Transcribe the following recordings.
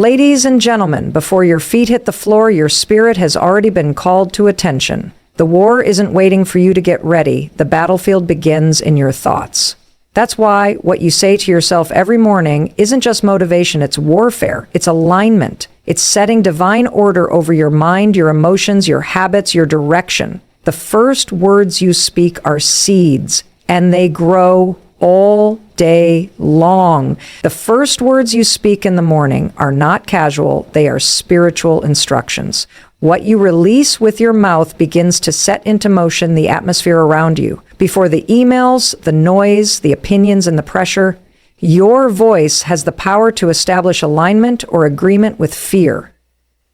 Ladies and gentlemen, before your feet hit the floor, your spirit has already been called to attention. The war isn't waiting for you to get ready. The battlefield begins in your thoughts. That's why what you say to yourself every morning isn't just motivation, it's warfare. It's alignment. It's setting divine order over your mind, your emotions, your habits, your direction. The first words you speak are seeds, and they grow all day long. The first words you speak in the morning are not casual, they are spiritual instructions. What you release with your mouth begins to set into motion the atmosphere around you. Before the emails, the noise, the opinions, and the pressure, your voice has the power to establish alignment or agreement with fear.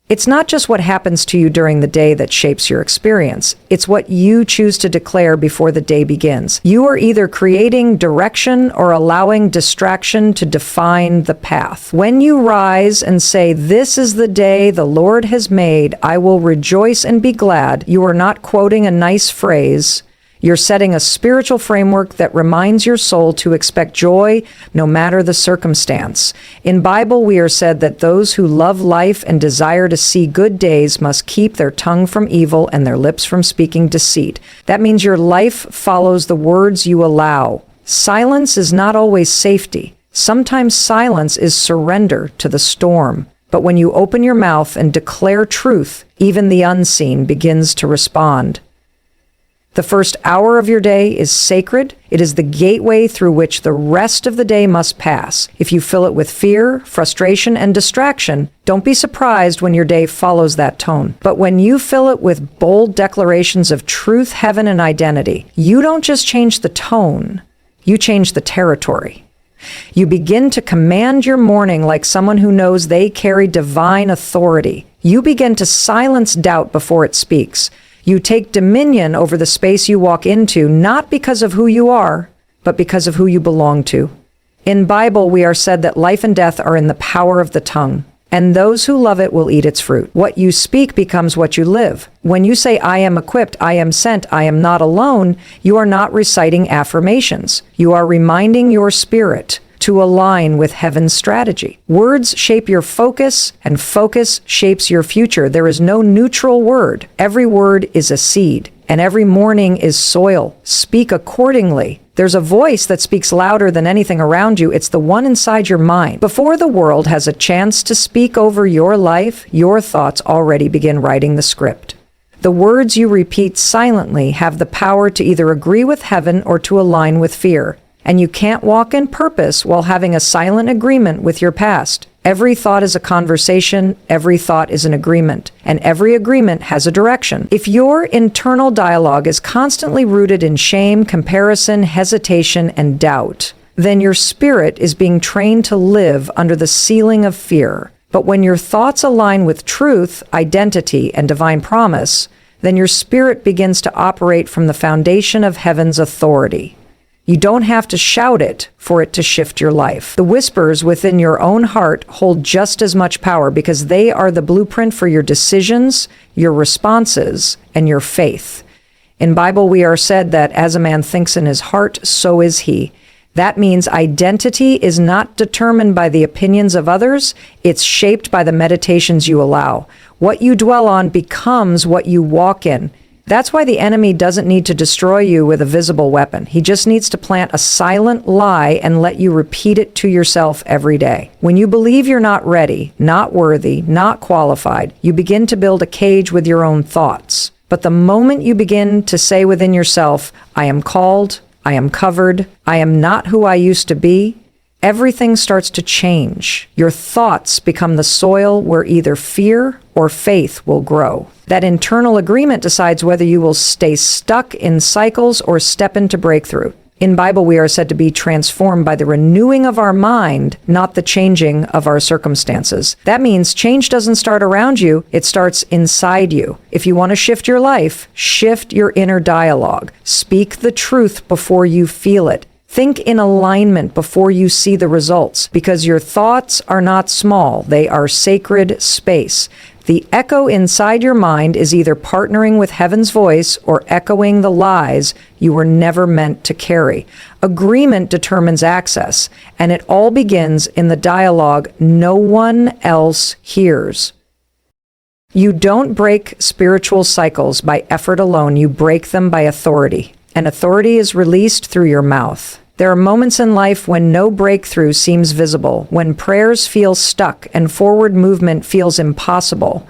It's not just what happens to you during the day that shapes your experience. It's what you choose to declare before the day begins. You are either creating direction or allowing distraction to define the path. When you rise and say, "This is the day the Lord has made, I will rejoice and be glad," you are not quoting a nice phrase. You're setting a spiritual framework that reminds your soul to expect joy no matter the circumstance. In Bible, we are said that those who love life and desire to see good days must keep their tongue from evil and their lips from speaking deceit. That means your life follows the words you allow. Silence is not always safety. Sometimes silence is surrender to the storm. But when you open your mouth and declare truth, even the unseen begins to respond. The first hour of your day is sacred. It is the gateway through which the rest of the day must pass. If you fill it with fear, frustration, and distraction, don't be surprised when your day follows that tone. But when you fill it with bold declarations of truth, heaven, and identity, you don't just change the tone, you change the territory. You begin to command your morning like someone who knows they carry divine authority. You begin to silence doubt before it speaks. You take dominion over the space you walk into, not because of who you are, but because of who you belong to. In Bible, we are said that life and death are in the power of the tongue, and those who love it will eat its fruit. What you speak becomes what you live. When you say, "I am equipped, I am sent, I am not alone," you are not reciting affirmations. You are reminding your spirit to align with heaven's strategy. Words shape your focus, and focus shapes your future. There is no neutral word. Every word is a seed, and every morning is soil. Speak accordingly. There's a voice that speaks louder than anything around you. It's the one inside your mind. Before the world has a chance to speak over your life, your thoughts already begin writing the script. The words you repeat silently have the power to either agree with heaven or to align with fear. And you can't walk in purpose while having a silent agreement with your past. Every thought is a conversation, every thought is an agreement, and every agreement has a direction. If your internal dialogue is constantly rooted in shame, comparison, hesitation, and doubt, then your spirit is being trained to live under the ceiling of fear. But when your thoughts align with truth, identity, and divine promise, then your spirit begins to operate from the foundation of heaven's authority. You don't have to shout it for it to shift your life. The whispers within your own heart hold just as much power because they are the blueprint for your decisions, your responses, and your faith. In Bible, we are said that as a man thinks in his heart, so is he. That means identity is not determined by the opinions of others. It's shaped by the meditations you allow. What you dwell on becomes what you walk in. That's why the enemy doesn't need to destroy you with a visible weapon. He just needs to plant a silent lie and let you repeat it to yourself every day. When you believe you're not ready, not worthy, not qualified, you begin to build a cage with your own thoughts. But the moment you begin to say within yourself, "I am called, I am covered, I am not who I used to be," everything starts to change. Your thoughts become the soil where either fear or faith will grow. That internal agreement decides whether you will stay stuck in cycles or step into breakthrough. In Bible, we are said to be transformed by the renewing of our mind, not the changing of our circumstances. That means change doesn't start around you, it starts inside you. If you want to shift your life, shift your inner dialogue. Speak the truth before you feel it. Think in alignment before you see the results, because your thoughts are not small, they are sacred space. The echo inside your mind is either partnering with heaven's voice or echoing the lies you were never meant to carry. Agreement determines access, and it all begins in the dialogue no one else hears. You don't break spiritual cycles by effort alone, you break them by authority. And authority is released through your mouth. There are moments in life when no breakthrough seems visible, when prayers feel stuck and forward movement feels impossible.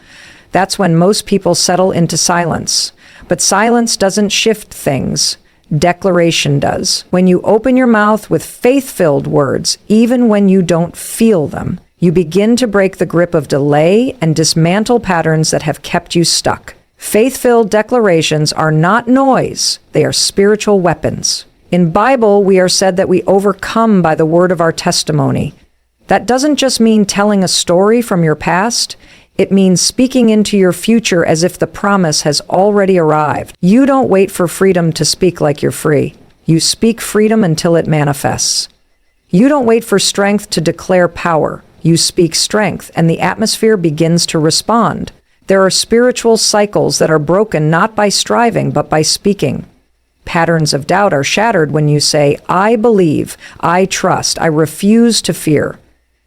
That's when most people settle into silence. But silence doesn't shift things. Declaration does. When you open your mouth with faith-filled words, even when you don't feel them, you begin to break the grip of delay and dismantle patterns that have kept you stuck. Faith-filled declarations are not noise. They are spiritual weapons. In Bible, we are said that we overcome by the word of our testimony. That doesn't just mean telling a story from your past. It means speaking into your future as if the promise has already arrived. You don't wait for freedom to speak like you're free. You speak freedom until it manifests. You don't wait for strength to declare power. You speak strength, and the atmosphere begins to respond. There are spiritual cycles that are broken not by striving, but by speaking. Patterns of doubt are shattered when you say, I believe, I trust, I refuse to fear.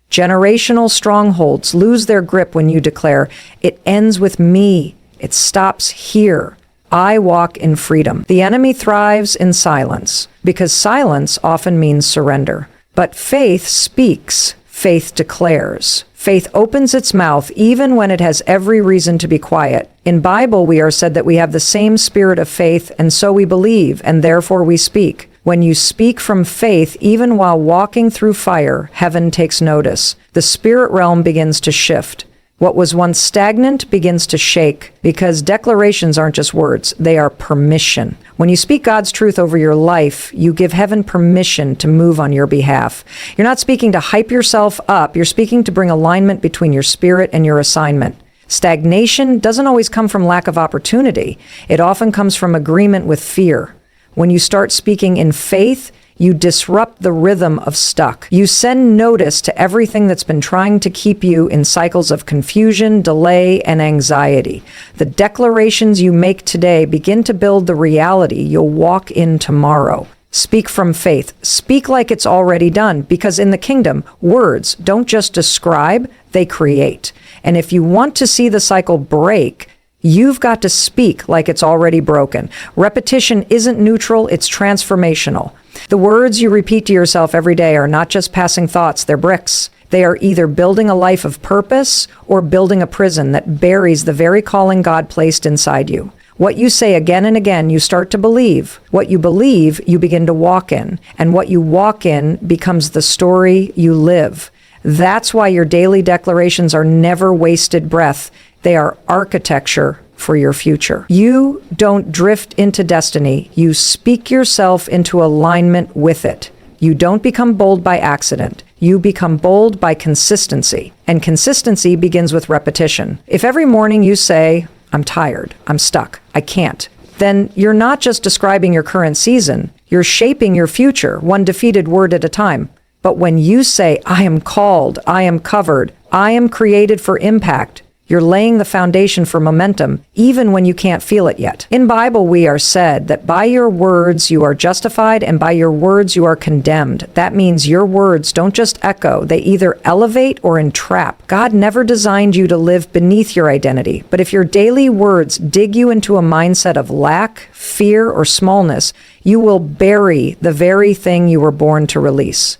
Generational strongholds lose their grip when you declare, it ends with me, it stops here. I walk in freedom. The enemy thrives in silence, because silence often means surrender. But faith speaks, faith declares. Faith opens its mouth even when it has every reason to be quiet. In Bible, we are said that we have the same spirit of faith, and so we believe, and therefore we speak. When you speak from faith, even while walking through fire, heaven takes notice. The spirit realm begins to shift. What was once stagnant begins to shake, because declarations aren't just words, they are permission. When you speak God's truth over your life, you give heaven permission to move on your behalf. You're not speaking to hype yourself up, you're speaking to bring alignment between your spirit and your assignment. Stagnation doesn't always come from lack of opportunity. It often comes from agreement with fear. When you start speaking in faith, you disrupt the rhythm of stuck. You send notice to everything that's been trying to keep you in cycles of confusion, delay, and anxiety. The declarations you make today begin to build the reality you'll walk in tomorrow. Speak from faith. Speak like it's already done, because in the kingdom, words don't just describe, they create. And if you want to see the cycle break, you've got to speak like it's already broken. Repetition isn't neutral, it's transformational. The words you repeat to yourself every day are not just passing thoughts, they're bricks. They are either building a life of purpose or building a prison that buries the very calling God placed inside you. What you say again and again, you start to believe. What you believe, you begin to walk in. And what you walk in becomes the story you live. That's why your daily declarations are never wasted breath. They are architecture for your future. You don't drift into destiny. You speak yourself into alignment with it. You don't become bold by accident. You become bold by consistency. And consistency begins with repetition. If every morning you say, I'm tired, I'm stuck, I can't, then you're not just describing your current season. You're shaping your future, one defeated word at a time. But when you say, I am called, I am covered, I am created for impact, you're laying the foundation for momentum, even when you can't feel it yet. In Bible, we are said that by your words you are justified, and by your words you are condemned. That means your words don't just echo, they either elevate or entrap. God never designed you to live beneath your identity, but if your daily words dig you into a mindset of lack, fear, or smallness, you will bury the very thing you were born to release.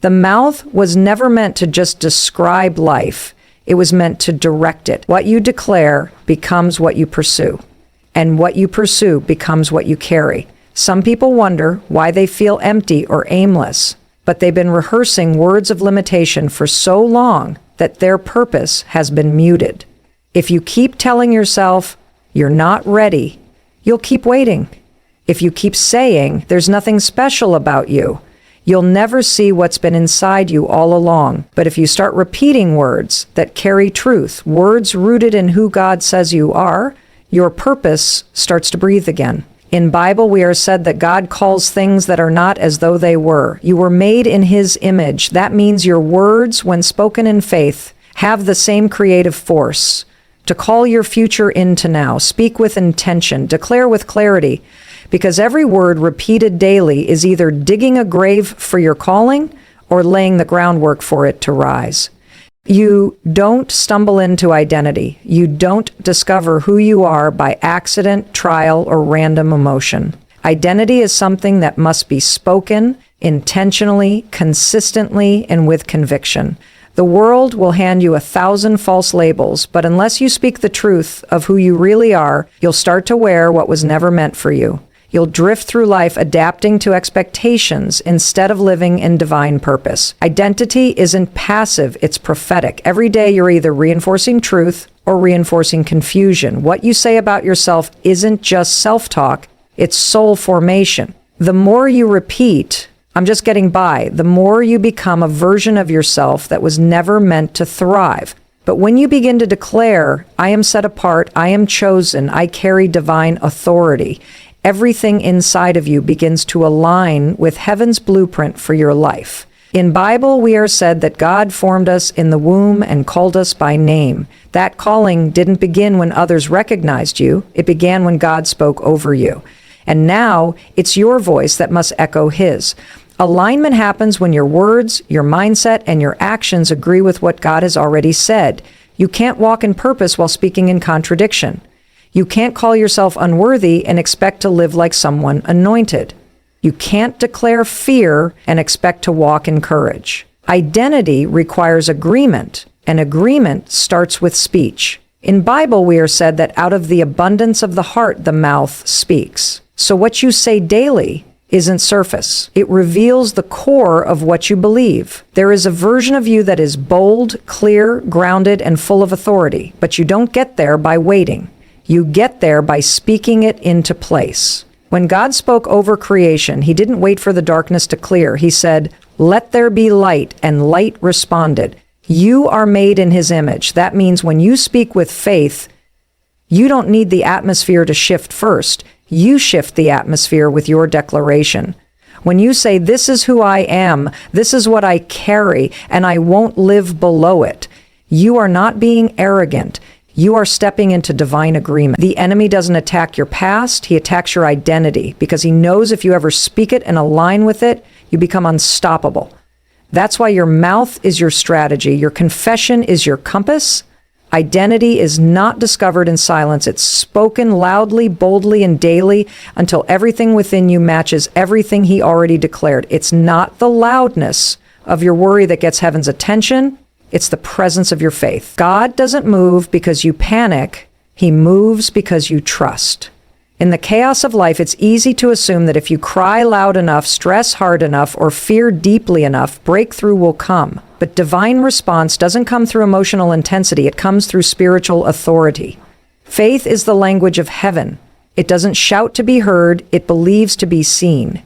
The mouth was never meant to just describe life. It was meant to direct it. What you declare becomes what you pursue, and what you pursue becomes what you carry. Some people wonder why they feel empty or aimless, but they've been rehearsing words of limitation for so long that their purpose has been muted. If you keep telling yourself you're not ready, you'll keep waiting. If you keep saying there's nothing special about you, you'll never see what's been inside you all along. But if you start repeating words that carry truth, words rooted in who God says you are, your purpose starts to breathe again. In Bible, we are said that God calls things that are not as though they were. You were made in His image. That means your words, when spoken in faith, have the same creative force. to call your future into now. Speak with intention, declare with clarity, because every word repeated daily is either digging a grave for your calling or laying the groundwork for it to rise. You don't stumble into identity. You don't discover who you are by accident, trial, or random emotion. Identity is something that must be spoken intentionally, consistently, and with conviction. The world will hand you 1,000 false labels, but unless you speak the truth of who you really are, you'll start to wear what was never meant for you. You'll drift through life adapting to expectations instead of living in divine purpose. Identity isn't passive, it's prophetic. Every day you're either reinforcing truth or reinforcing confusion. What you say about yourself isn't just self-talk, it's soul formation. The more you repeat, "I'm just getting by," the more you become a version of yourself that was never meant to thrive. But when you begin to declare, "I am set apart, I am chosen, I carry divine authority," everything inside of you begins to align with heaven's blueprint for your life. In Bible, we are said that God formed us in the womb and called us by name. That calling didn't begin when others recognized you. It began when God spoke over you. And now it's your voice that must echo his. Alignment happens when your words, your mindset, and your actions agree with what God has already said. You can't walk in purpose while speaking in contradiction. You can't call yourself unworthy and expect to live like someone anointed. You can't declare fear and expect to walk in courage. Identity requires agreement, and agreement starts with speech. In Bible, we are said that out of the abundance of the heart, the mouth speaks. So what you say daily isn't surface. It reveals the core of what you believe. There is a version of you that is bold, clear, grounded, and full of authority, but you don't get there by waiting. You get there by speaking it into place. When God spoke over creation, he didn't wait for the darkness to clear. He said, "Let there be light," and light responded. You are made in his image. That means when you speak with faith, you don't need the atmosphere to shift first. You shift the atmosphere with your declaration. When you say, "This is who I am, this is what I carry, and I won't live below it," you are not being arrogant. You are stepping into divine agreement. The enemy doesn't attack your past, he attacks your identity, because he knows if you ever speak it and align with it, you become unstoppable. That's why your mouth is your strategy, your confession is your compass. Identity is not discovered in silence. It's spoken loudly, boldly, and daily until everything within you matches everything he already declared. It's not the loudness of your worry that gets heaven's attention. It's the presence of your faith. God doesn't move because you panic. He moves because you trust. In the chaos of life, it's easy to assume that if you cry loud enough, stress hard enough, or fear deeply enough, breakthrough will come. But divine response doesn't come through emotional intensity. It comes through spiritual authority. Faith is the language of heaven. It doesn't shout to be heard. It believes to be seen.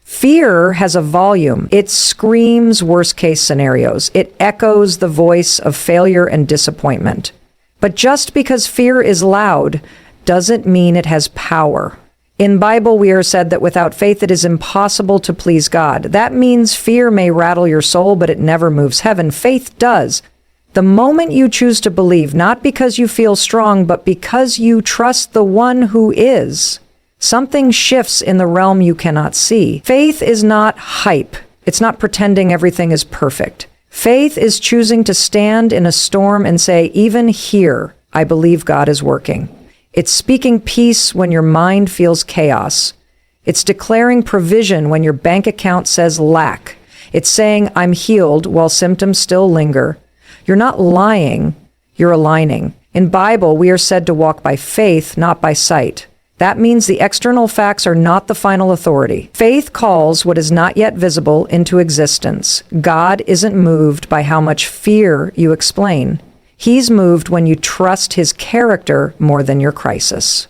Fear has a volume. It screams worst-case scenarios. It echoes the voice of failure and disappointment. But just because fear is loud doesn't mean it has power. In Bible, we are said that without faith it is impossible to please God. That means fear may rattle your soul, but it never moves heaven. Faith does. The moment you choose to believe, not because you feel strong, but because you trust the one who is, something shifts in the realm you cannot see. Faith is not hype. It's not pretending everything is perfect. Faith is choosing to stand in a storm and say, even here, I believe God is working. It's speaking peace when your mind feels chaos. It's declaring provision when your bank account says lack. It's saying, I'm healed while symptoms still linger. You're not lying, you're aligning. In Bible, we are said to walk by faith, not by sight. That means the external facts are not the final authority. Faith calls what is not yet visible into existence. God isn't moved by how much fear you explain. He's moved when you trust his character more than your crisis.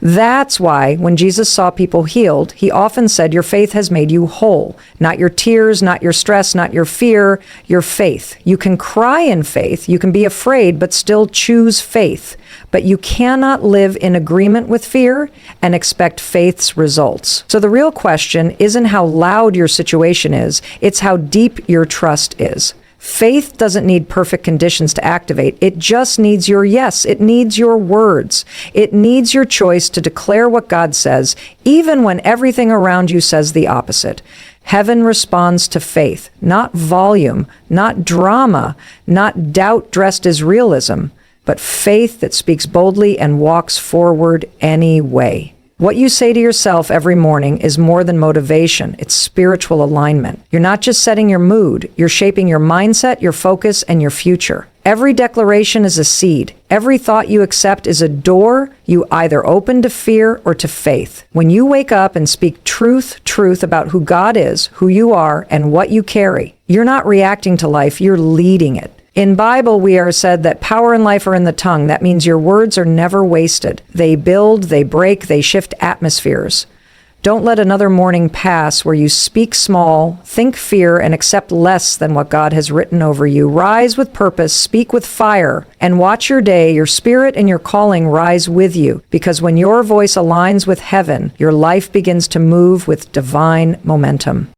That's why when Jesus saw people healed, he often said, your faith has made you whole. Not your tears, not your stress, not your fear, your faith. You can cry in faith, you can be afraid, but still choose faith. But you cannot live in agreement with fear and expect faith's results. So the real question isn't how loud your situation is, it's how deep your trust is. Faith doesn't need perfect conditions to activate. It just needs your yes. It needs your words. It needs your choice to declare what God says, even when everything around you says the opposite. Heaven responds to faith, not volume, not drama, not doubt dressed as realism, but faith that speaks boldly and walks forward anyway. What you say to yourself every morning is more than motivation. It's spiritual alignment. You're not just setting your mood. You're shaping your mindset, your focus, and your future. Every declaration is a seed. Every thought you accept is a door you either open to fear or to faith. When you wake up and speak truth about who God is, who you are, and what you carry, you're not reacting to life, you're leading it. In Bible, we are said that power and life are in the tongue. That means your words are never wasted. They build, they break, they shift atmospheres. Don't let another morning pass where you speak small, think fear, and accept less than what God has written over you. Rise with purpose, speak with fire, and watch your day, your spirit, and your calling rise with you. Because when your voice aligns with heaven, your life begins to move with divine momentum.